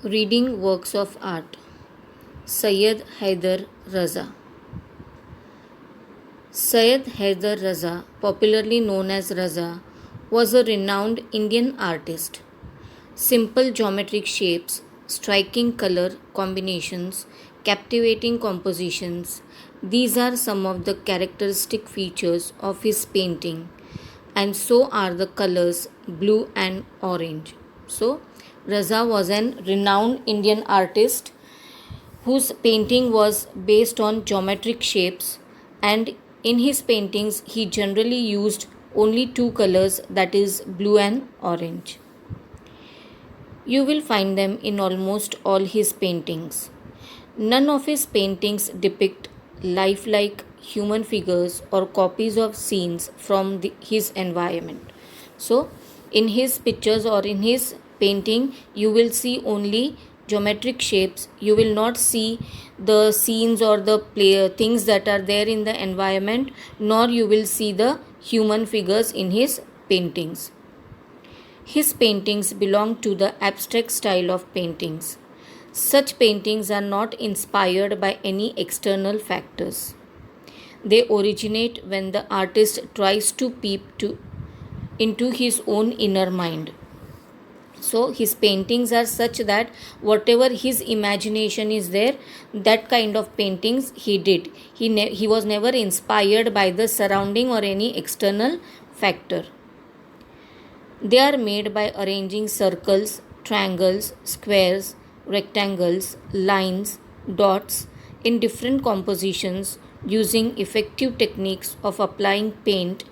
Reading works of art. Syed Haider Raza. Syed Haider Raza, popularly known as Raza, was a renowned Indian artist. Simple geometric shapes, striking color combinations, captivating compositions, these are some of the characteristic features of his painting, and so are the colors blue and orange. So, Raza was an renowned Indian artist whose painting was based on geometric shapes, and in his paintings he generally used only two colors, that is blue and orange. You will find them in almost all his paintings. None of his paintings depict lifelike human figures or copies of scenes from his environment. So, in his pictures or in his painting, you will see only geometric shapes. You will not see the scenes or the things that are there in the environment, nor you will see the human figures in his paintings. His paintings belong to the abstract style of paintings. Such paintings are not inspired by any external factors. They originate when the artist tries to into his own inner mind. So, his paintings are such that whatever his imagination is there, that kind of paintings he did. He was never inspired by the surrounding or any external factor. They are made by arranging circles, triangles, squares, rectangles, lines, dots in different compositions using effective techniques of applying paint,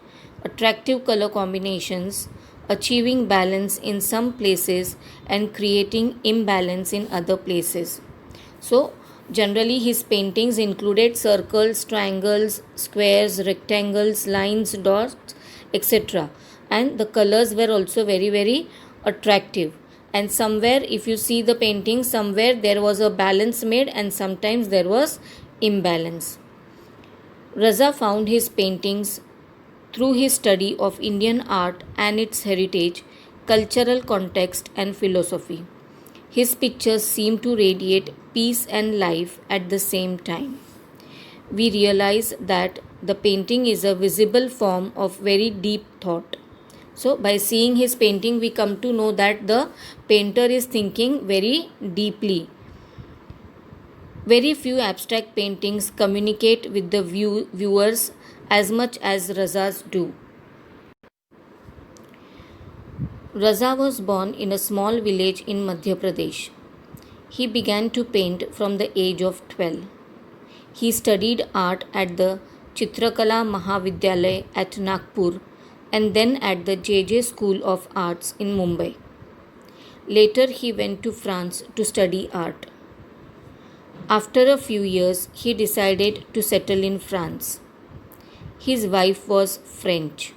attractive color combinations, achieving balance in some places and creating imbalance in other places. So, generally, his paintings included circles, triangles, squares, rectangles, lines, dots, etc. And the colors were also very attractive. And somewhere, if you see the painting, somewhere there was a balance made and sometimes there was imbalance. Raza found his paintings through his study of Indian art and its heritage, cultural context, and philosophy. His pictures seem to radiate peace and life at the same time. We realize that the painting is a visible form of very deep thought. So, by seeing his painting, we come to know that the painter is thinking very deeply. Very few abstract paintings communicate with the viewers as much as Raza's do. Raza was born in a small village in Madhya Pradesh. He began to paint from the age of 12. He studied art at the Chitrakala Mahavidyalaya at Nagpur and then at the JJ School of Arts in Mumbai. Later, he went to France to study art. After a few years, he decided to settle in France. His wife was French.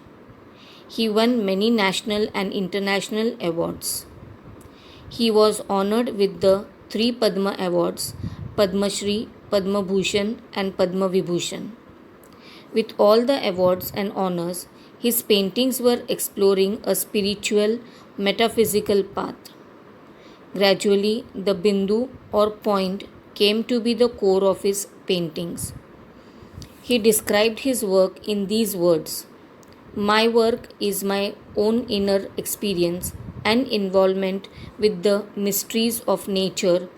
He won many national and international awards. He was honored with the 3 Padma Awards, Padma Shri, Padma Bhushan and Padma Vibhushan. With all the awards and honors, his paintings were exploring a spiritual, metaphysical path. Gradually, the bindu or point came to be the core of his paintings. He described his work in these words: "My work is my own inner experience and involvement with the mysteries of nature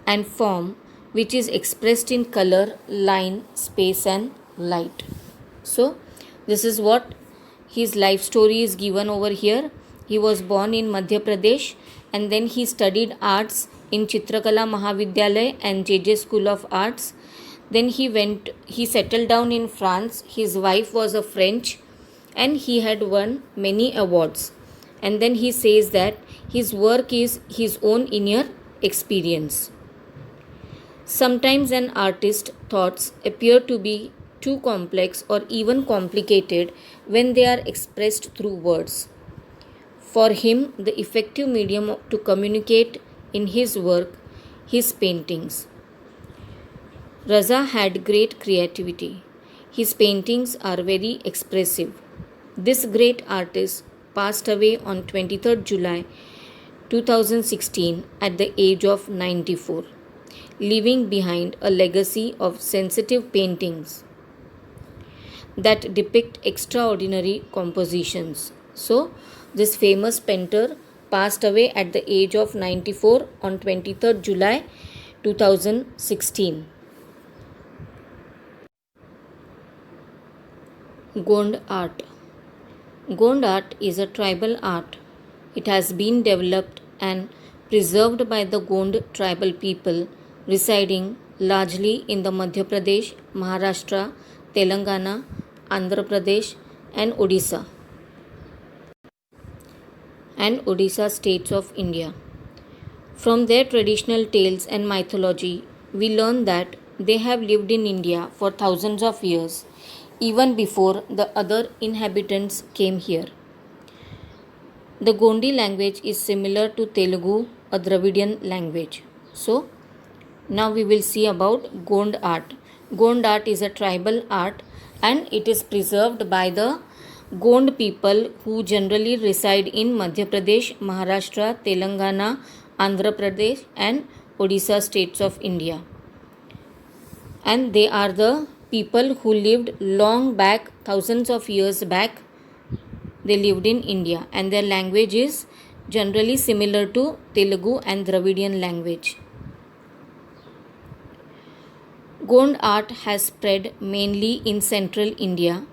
and form, which is expressed in color, line, space, and light." So, this is what his life story is given over here. He was born in Madhya Pradesh and then he studied arts in Chitrakala Mahavidyalaya and JJ School of Arts. Then he settled down in France. His wife was a French and he had won many awards. And then he says that his work is his own inner experience. Sometimes an artist's thoughts appear to be too complex or even complicated when they are expressed through words. For him, the effective medium to communicate in his work, his paintings. Raza had great creativity. His paintings are very expressive. This great artist passed away on 23rd July 2016 at the age of 94, leaving behind a legacy of sensitive paintings that depict extraordinary compositions. So, this famous painter passed away at the age of 94 on 23rd July 2016. Gond art. Gond art is a tribal art. It has been developed and preserved by the Gond tribal people residing largely in the Madhya Pradesh, Maharashtra, Telangana, Andhra Pradesh, and Odisha states of India. From their traditional tales and mythology, we learn that they have lived in India for thousands of years, even before the other inhabitants came here. The Gondi language is similar to Telugu, a Dravidian language. So, now we will see about Gond art. Gond art is a tribal art and it is preserved by the Gond people who generally reside in Madhya Pradesh, Maharashtra, Telangana, Andhra Pradesh and Odisha states of India. And they are the people who lived long back, thousands of years back. They lived in India and their language is generally similar to Telugu and Dravidian language. Gond art has spread mainly in central India.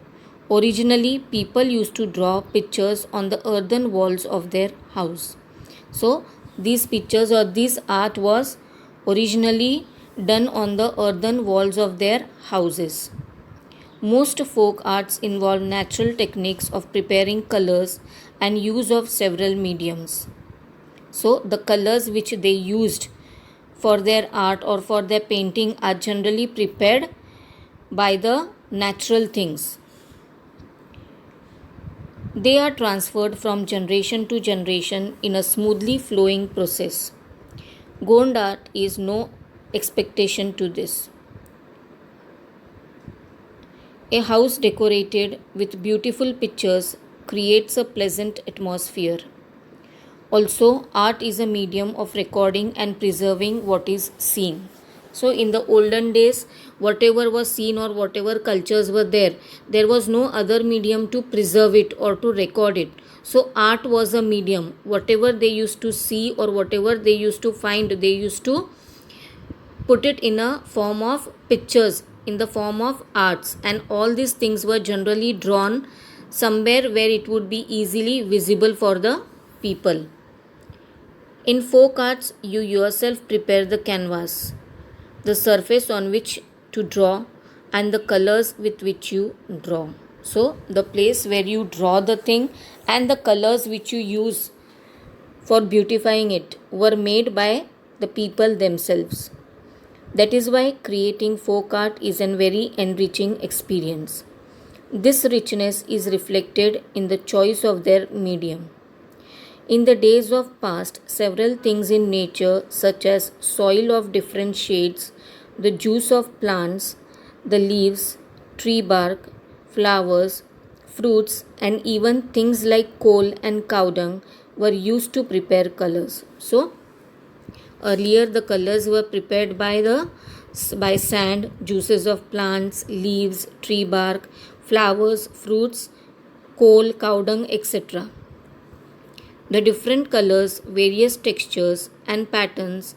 Originally, people used to draw pictures on the earthen walls of their house. So, these pictures or this art was originally done on the earthen walls of their houses. Most folk arts involve natural techniques of preparing colors and use of several mediums. So, the colors which they used for their art or for their painting are generally prepared by the natural things. They are transferred from generation to generation in a smoothly flowing process. Gond art is no expectation to this. A house decorated with beautiful pictures creates a pleasant atmosphere. Also, art is a medium of recording and preserving what is seen. So, in the olden days, whatever was seen or whatever cultures were there, there was no other medium to preserve it or to record it. So, art was a medium. Whatever they used to see or whatever they used to find, they used to put it in a form of pictures, in the form of arts, and all these things were generally drawn somewhere where it would be easily visible for the people. In folk arts, you yourself prepare the canvas, the surface on which to draw, and the colors with which you draw. So, the place where you draw the thing and the colors which you use for beautifying it were made by the people themselves. That is why creating folk art is a very enriching experience. This richness is reflected in the choice of their medium. In the days of past, several things in nature, such as soil of different shades, the juice of plants, the leaves, tree bark, flowers, fruits, and even things like coal and cow dung were used to prepare colors. So, earlier the colors were prepared by sand, juices of plants, leaves, tree bark, flowers, fruits, coal, cow dung, etc. The different colors, various textures, and patterns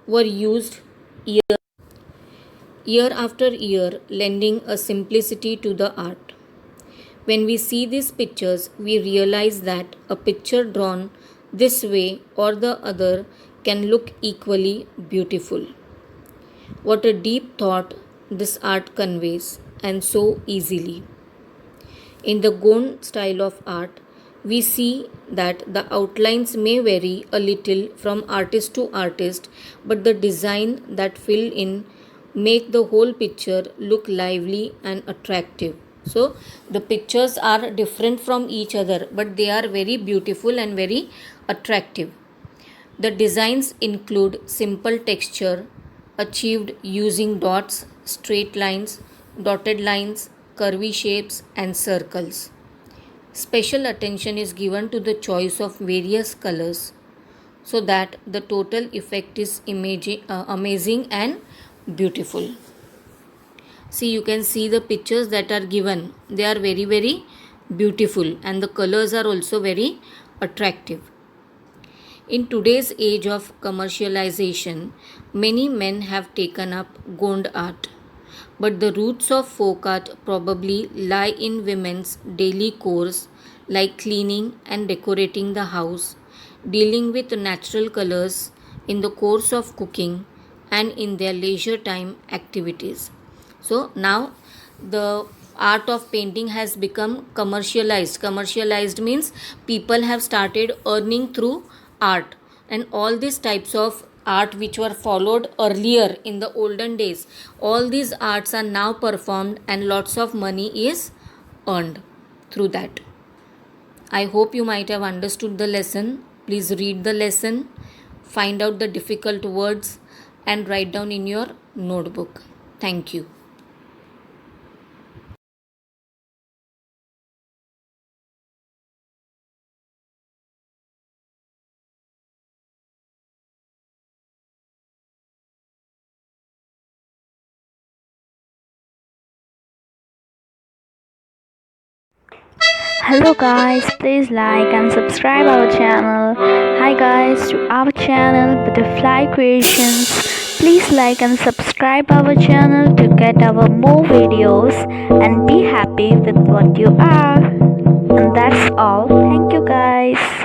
were used year after year, lending a simplicity to the art. When we see these pictures, we realize that a picture drawn this way or the other can look equally beautiful. What a deep thought this art conveys, and so easily. In the Gond style of art, we see that the outlines may vary a little from artist to artist, but the design that fill in make the whole picture look lively and attractive. So, the pictures are different from each other, but they are very beautiful and very attractive. The designs include simple texture achieved using dots, straight lines, dotted lines, curvy shapes, and circles. Special attention is given to the choice of various colors, so that the total effect is amazing and beautiful. See, you can see the pictures that are given. They are very, very beautiful, and the colors are also very attractive. In today's age of commercialization, many men have taken up Gond art. But the roots of folk art probably lie in women's daily chores like cleaning and decorating the house, dealing with natural colors in the course of cooking, and in their leisure time activities. So now the art of painting has become commercialized. Commercialized means people have started earning through art, and all these types of art which were followed earlier in the olden days, all these arts are now performed and lots of money is earned through that. I hope you might have understood the lesson. Please read the lesson, find out the difficult words, and write down in your notebook. Thank you. Hello guys, please like and subscribe our channel. Hi guys, to our channel Butterfly Creations. Please like and subscribe our channel to get our more videos and be happy with what you are. And that's all. Thank you guys.